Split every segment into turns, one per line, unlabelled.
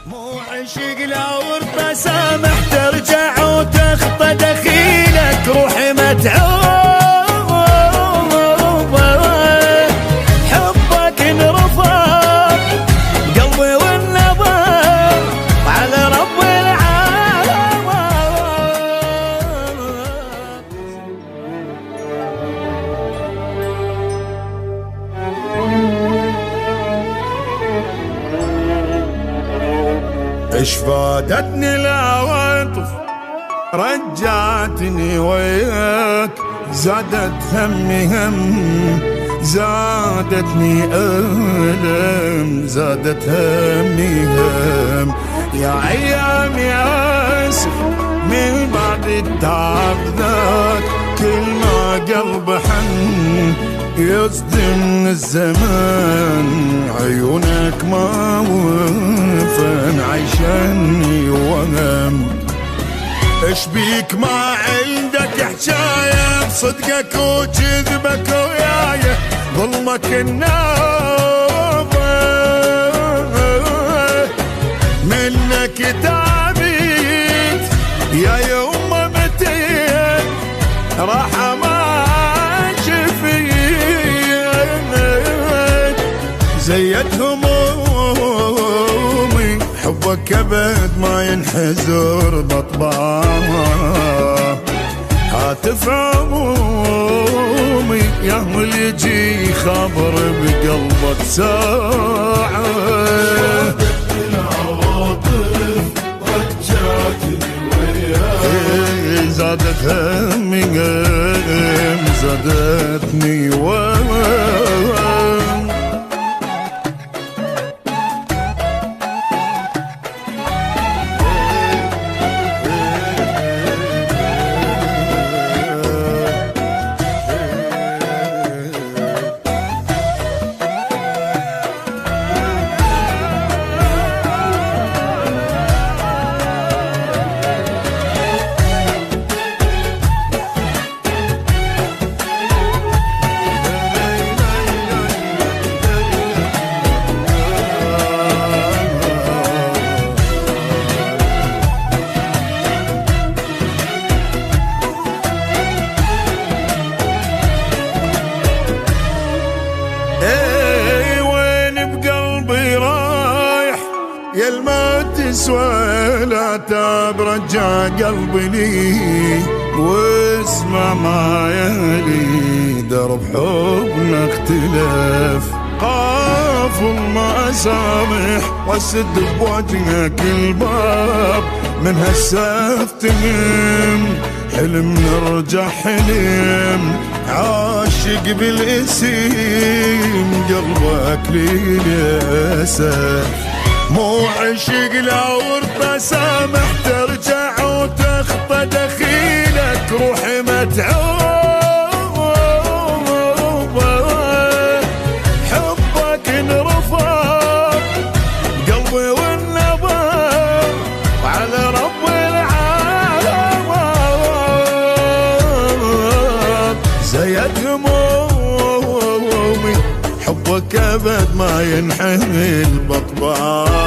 مو عشق لو بسامح ترجع وتخطى دخيلك روحي متعوب حبك انرفض قلبي والنظر على رب العالم. ايش فادتني العواطف رجعتني وياك زادت همي هم زادتني ألم زادت همي هم يا أيام يا أسف من بعد التعب ذاك كل ما قلب حن يصدم الزمان عيونك ما وفن عيشني وهم. ايش بيك ما عندك حجاية بصدقك وكذبك وياي ظلمك النار منك تعبيت يا يوم متين راح ما شفيت زيت همومي حبك ابد ما ينحزر بطبعه هاتف عمومي يا اللي يجي خبر بقلبك ساعة العواطف رجعتني وياك زادت همي زادتني يلما تسوى لا تاب رجع قلبي لي واسمع ما يلي درب حبنا اختلف قافل ما اسامح واسد بوجهك الباب من هسه افتهم حلم نرجع حلم عاشق بالاسم قلبك لي للاسف مو عشق لو بسامح ترجع وتخطى دخيلك روحي متعوب حبك انرفض قلبي والنظر على رب العالم زيت همومي حبك ابد ما ينحمل بطبعه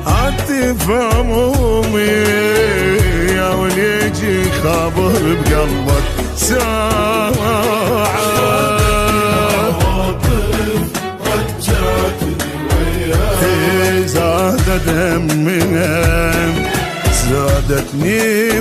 هاتف همومي يا ولي يجي خابر بقلبك ساعة رجعتني وياك زادت همي زادتني